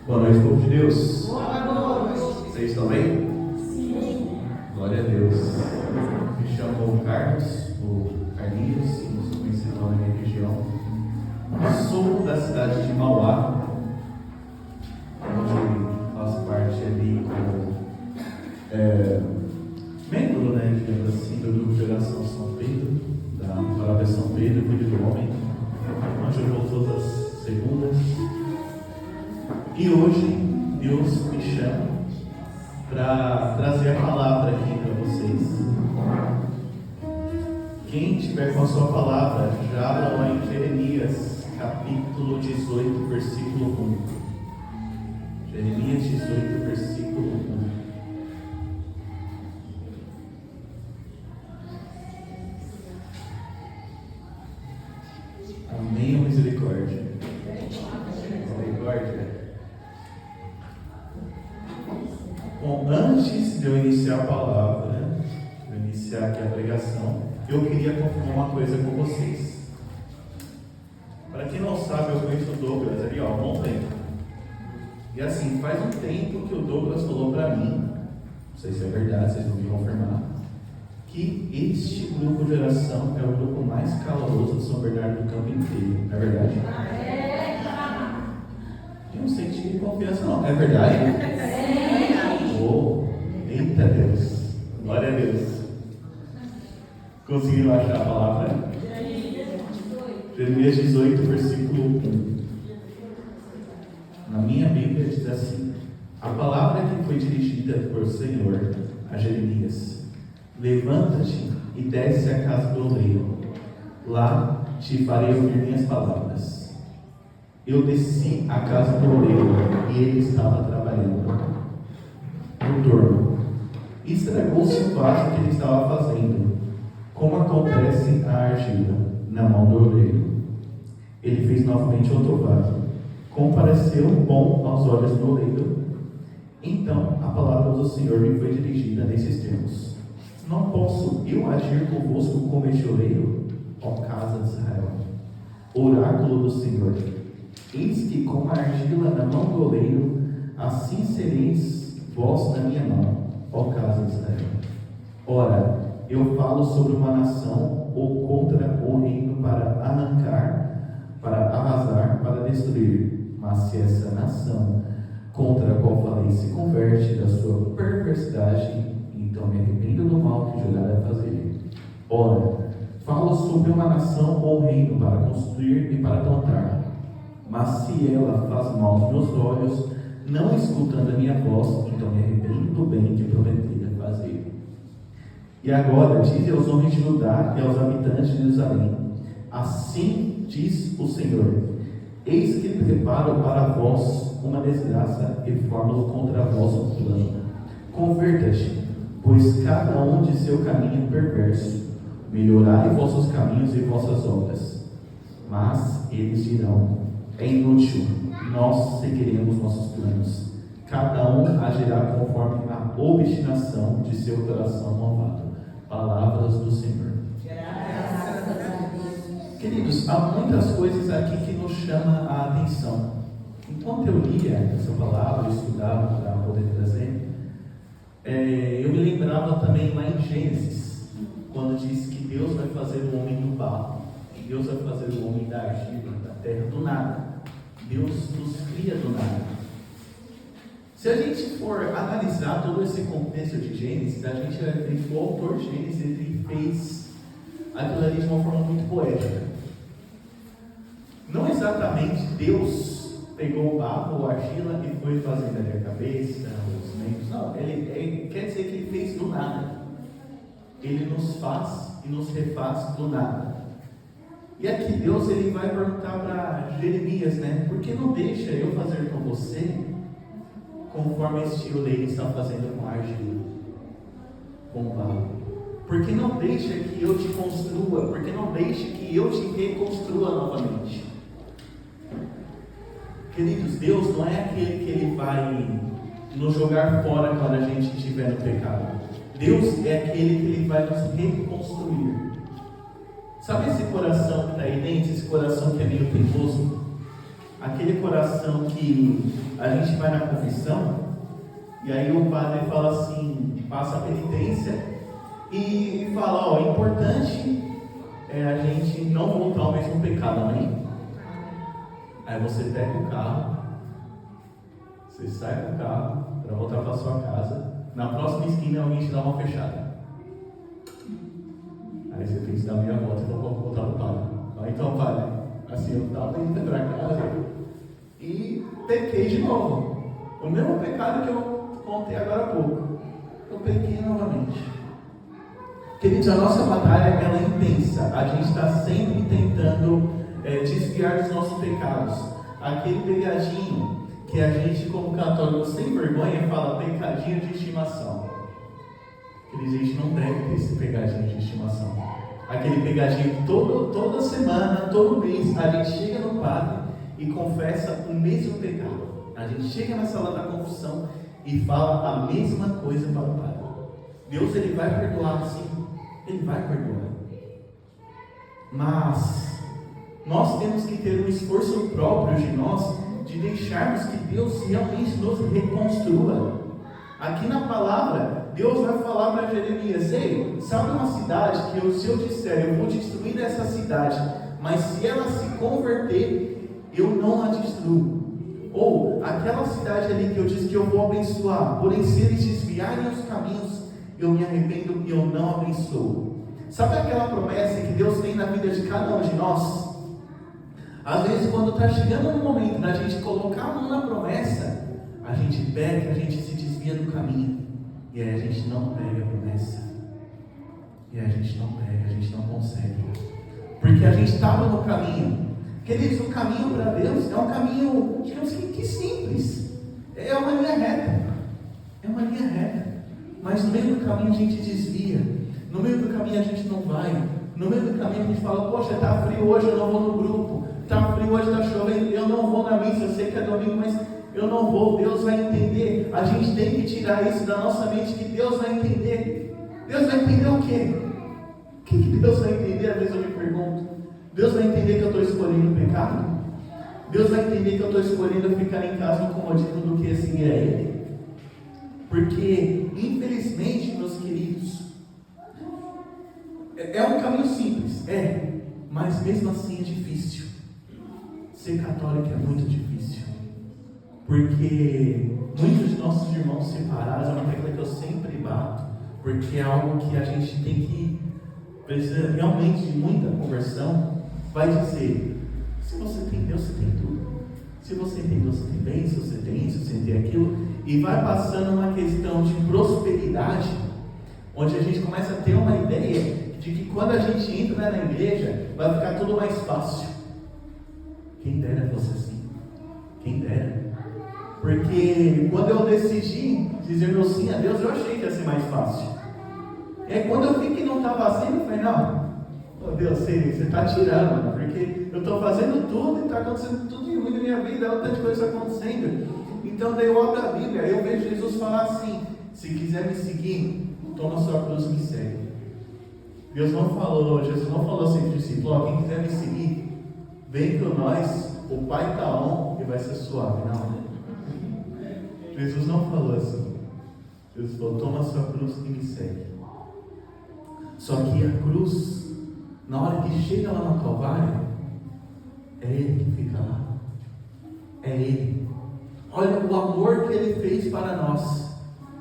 Boa noite, povo de Deus. Boa noite. Vocês estão bem? Sim. Glória a Deus. Me chamo Carlos, ou Carlinhos, como sou conhecido na minha região. Sou da cidade de Mauá, onde faço parte ali como membro, digamos assim, do grupo de oração São Pedro, da paróquia São Pedro, Filho do Homem, onde eu vou todas as segundas. E hoje Deus me chama para trazer a palavra aqui para vocês. Quem tiver com a sua palavra, já abra lá em Jeremias, capítulo 18, versículo 1. Jeremias 18, versículo 1. Amém ou misericórdia? Misericórdia. Bom, antes de eu iniciar a palavra, de eu iniciar aqui a pregação, eu queria confirmar uma coisa com vocês. Para quem não sabe, eu conheço o Douglas ali, há um bom tempo. E assim, faz um tempo que o Douglas falou para mim, não sei se é verdade, vocês vão me confirmar, que este grupo de oração é o grupo mais caloroso de São Bernardo do Campo inteiro. Não é verdade? Eu não senti confiança não. É verdade? Oh, eita Deus. Glória a Deus. Conseguiram achar a palavra? Jeremias 18, versículo 1. Na minha Bíblia diz assim: a palavra que foi dirigida por Senhor a Jeremias: levanta-te e desce à casa do oleiro. Lá te farei ouvir minhas palavras. Eu desci à casa do oleiro e ele estava trabalhando no torno. Estragou-se o vaso que ele estava fazendo, como acontece a argila na mão do oleiro. Ele fez novamente outro vaso, como pareceu bom aos olhos do oleiro. Então a palavra do Senhor me foi dirigida nesses termos: não posso eu agir convosco como este oleiro, ó casa de Israel? Oráculo do Senhor: eis que como a argila na mão do oleiro, assim sereis vós na minha mão, ó casa de Israel. Ora, eu falo sobre uma nação ou contra o reino para arrancar, para arrasar, para destruir. Mas se essa nação contra a qual falei se converte da sua perversidade, então me arrependo do mal que julgar a fazer. Ora, falo sobre uma nação ou reino para construir e para plantar. Mas se ela faz mal aos meus olhos, não escutando a minha voz, então me arrependo do bem que prometi fazer. E agora dize aos homens de Judá e aos habitantes de Jerusalém: assim diz o Senhor: eis que preparo para vós uma desgraça e formo contra vós um plano. Converta-te, pois cada um de seu caminho perverso. Melhorai vossos caminhos e vossas obras. Mas eles dirão: é inútil, nós seguiremos nossos planos. Cada um agirá conforme a obstinação de seu coração malvado. Palavras do Senhor. Graças a Deus. Queridos, há muitas coisas aqui que nos chamam a atenção. Enquanto eu lia essa palavra, eu estudava para poder trazer, eu me lembrava também lá em Gênesis, quando diz que Deus vai fazer o homem do barro, que Deus vai fazer o homem da argila, da terra, do nada. Deus nos cria do nada. Se a gente for analisar todo esse contexto de Gênesis, a gente vai ver que o autor Gênesis ele fez aquilo ali de uma forma muito poética. Não exatamente Deus pegou o barro ou a argila e foi fazendo ali a cabeça, os membros. Não, ele quer dizer que ele fez do nada. Ele nos faz e nos refaz do nada. E aqui Deus ele vai perguntar para Jeremias, por que não deixa eu fazer com você conforme este oleiro está fazendo com a argila, com o barro? Por que não deixa que eu te construa? Por que não deixa que eu te reconstrua novamente? Queridos, Deus não é aquele que ele vai nos jogar fora quando a gente estiver no pecado. Deus é aquele que ele vai nos reconstruir. Sabe esse coração que está aí dentro, esse coração que é meio teimoso? aquele coração que a gente vai na confissão, e aí o padre fala assim, passa a penitência e fala, ó, o importante é a gente não voltar ao mesmo pecado, amém? Aí você pega o carro, você sai do carro para voltar para sua casa, na próxima esquina alguém te dá uma fechada. Aí você tem que dar meia volta e voltar para o padre. Então, padre, assim, eu estava indo para casa e pequei de novo. O mesmo pecado que eu contei agora há pouco. Eu pequei novamente. Queridos, a nossa batalha ela é intensa. A gente está sempre tentando desviar dos nossos pecados. Aquele pegadinho que a gente, como católico sem vergonha, fala pecadinho de estimação. Queridos, a gente não deve ter esse pegadinho de estimação. Aquele pegadinho que toda semana, todo mês, a gente chega no padre e confessa o mesmo pecado. A gente chega na sala da confissão e fala a mesma coisa para o padre. Deus, ele vai perdoar, sim. Ele vai perdoar. Mas nós temos que ter um esforço próprio de nós, de deixarmos que Deus realmente nos reconstrua. Aqui na palavra, Deus vai falar para Jeremias: ei, sabe uma cidade que se eu disser, eu vou destruir essa cidade, mas se ela se converter, eu não a destruo. Ou aquela cidade ali que eu disse que eu vou abençoar, porém se eles desviarem os caminhos, eu me arrependo e eu não abençoo. Sabe aquela promessa que Deus tem na vida de cada um de nós? Às vezes, quando está chegando no momento da gente colocar a mão na promessa, a gente pega, a gente se desvia do caminho, e aí a gente não pega a promessa, e aí a gente não pega, a gente não consegue, porque a gente estava no caminho. Queridos, o caminho para Deus é um caminho, digamos que simples, é uma linha reta, mas no meio do caminho a gente desvia, no meio do caminho a gente não vai, no meio do caminho a gente fala: poxa, está frio hoje, eu não vou no grupo, está frio hoje, está chovendo, eu não vou na missa, eu sei que é domingo, mas eu não vou. Deus vai entender. A gente tem que tirar isso da nossa mente, que Deus vai entender. Deus vai entender o quê? O que Deus vai entender? Às vezes eu me pergunto. Deus vai entender que eu estou escolhendo o pecado? Deus vai entender que eu estou escolhendo ficar em casa no comodismo do que seguir a Ele? Porque, infelizmente, meus queridos, é um caminho simples, mas mesmo assim é difícil. Ser católico é muito difícil, porque muitos de nossos irmãos separados, é uma tecla que eu sempre bato, porque é algo que a gente tem que precisar realmente de muita conversão. Vai dizer: se você tem Deus, você tem tudo. Se você tem Deus, você tem bem, se você tem isso, você tem aquilo. E vai passando uma questão de prosperidade, onde a gente começa a ter uma ideia de que quando a gente entra na igreja, vai ficar tudo mais fácil. Quem dera fosse assim. Quem dera. Porque quando eu decidi dizer meu sim a Deus, eu achei que ia ser mais fácil. E aí quando eu vi que não estava assim, eu falei: não, oh Deus, você está tirando, mano, porque eu estou fazendo tudo e está acontecendo tudo em ruim na minha vida, olha tanta coisa acontecendo. Então daí eu abro a Bíblia, eu vejo Jesus falar assim: se quiser me seguir, toma sua cruz e me segue. Jesus não falou assim para o discípulo: quem quiser me seguir, vem com nós, o Pai está on e vai ser suave. Não. Jesus não falou assim. Jesus falou: toma sua cruz e me segue. Só que a cruz, na hora que chega lá no Calvário, é Ele que fica lá. É Ele. Olha o amor que Ele fez para nós.